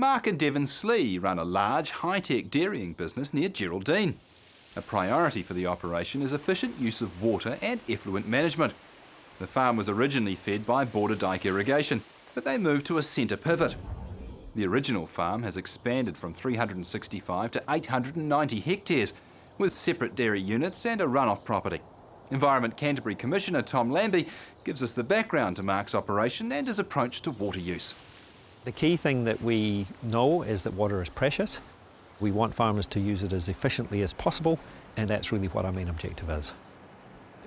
Mark and Devon Slee run a large, high-tech dairying business near Geraldine. A priority for the operation is efficient use of water and effluent management. The farm was originally fed by border dike irrigation, but they moved to a centre pivot. The original farm has expanded from 365 to 890 hectares, with separate dairy units and a runoff property. Environment Canterbury Commissioner Tom Lambie gives us the background to Mark's operation and his approach to water use. The key thing that we know is that water is precious. We want farmers to use it as efficiently as possible, and that's really what our main objective is.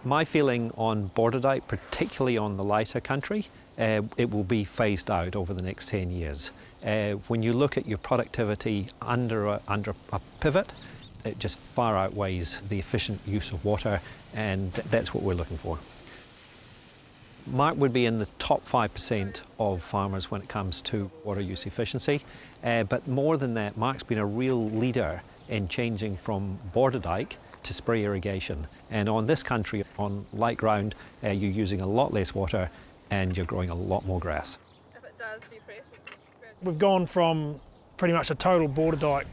My feeling on border dike, particularly on the lighter country, it will be phased out over the next 10 years. When you look at your productivity under a pivot, it just far outweighs the efficient use of water, and that's what we're looking for. Mark would be in the top 5% of farmers when it comes to water use efficiency, but more than that, Mark's been a real leader in changing from border dike to spray irrigation. And on this country, on light ground, you're using a lot less water and you're growing a lot more grass. If it does depress, it just spreads. We've gone from pretty much a total border dike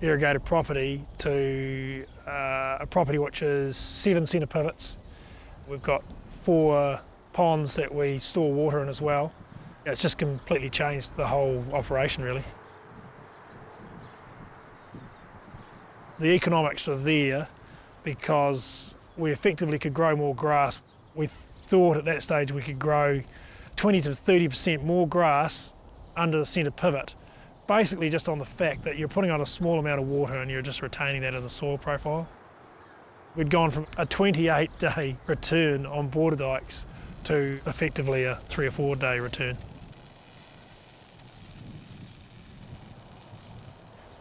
irrigated property to a property which is 7 centre pivots. We've got 4 ponds that we store water in as well. It's just completely changed the whole operation really. The economics are there because we effectively could grow more grass. We thought at that stage we could grow 20 to 30% more grass under the centre pivot, basically just on the fact that you're putting on a small amount of water and you're just retaining that in the soil profile. We'd gone from a 28-day return on border dikes to effectively a 3 or 4 day return.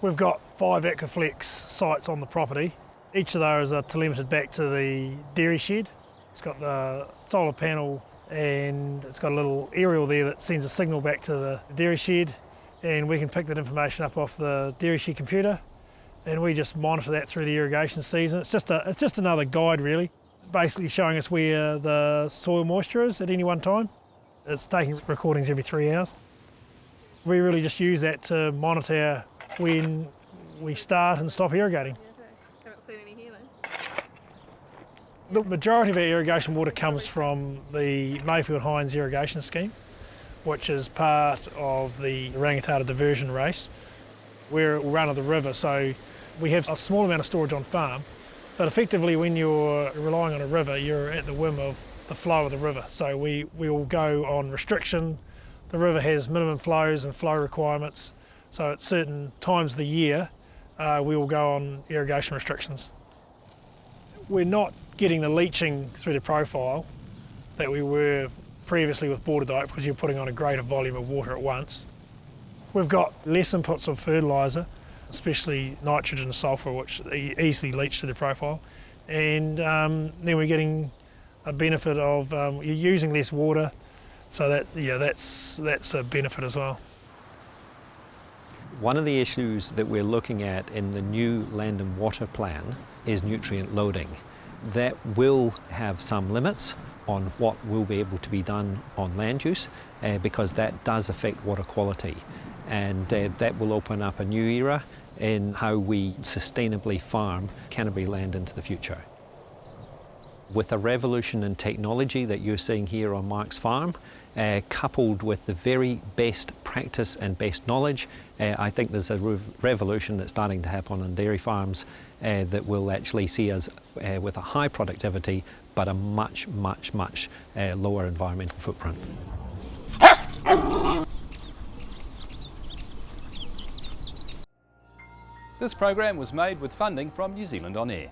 We've got 5 Aquaflex sites on the property. Each of those are telemetered back to the dairy shed. It's got the solar panel and it's got a little aerial there that sends a signal back to the dairy shed, and we can pick that information up off the dairy shed computer and we just monitor that through the irrigation season. It's just another guide really, basically showing us where the soil moisture is at any one time. It's taking recordings every 3 hours. We really just use that to monitor when we start and stop irrigating. Haven't seen any here The majority of our irrigation water comes from the Mayfield Hines irrigation scheme, which is part of the Rangitata diversion race. We're run of the river, so we have a small amount of storage on farm, but effectively when you're relying on a river, you're at the whim of the flow of the river. So we will go on restriction. The river has minimum flows and flow requirements, so at certain times of the year we will go on irrigation restrictions. We're not getting the leaching through the profile that we were previously with border dike because you're putting on a greater volume of water at once. We've got less inputs of fertiliser, especially nitrogen and sulphur, which easily leach through the profile, and then we're getting a benefit of you're using less water, so that's a benefit as well. One of the issues that we're looking at in the new land and water plan is nutrient loading. That will have some limits on what will be able to be done on land use because that does affect water quality, and that will open up a new era in how we sustainably farm Canterbury land into the future. With a revolution in technology that you're seeing here on Mark's farm, coupled with the very best practice and best knowledge, I think there's a revolution that's starting to happen on dairy farms that will actually see us with a high productivity but a much lower environmental footprint. This program was made with funding from New Zealand On Air.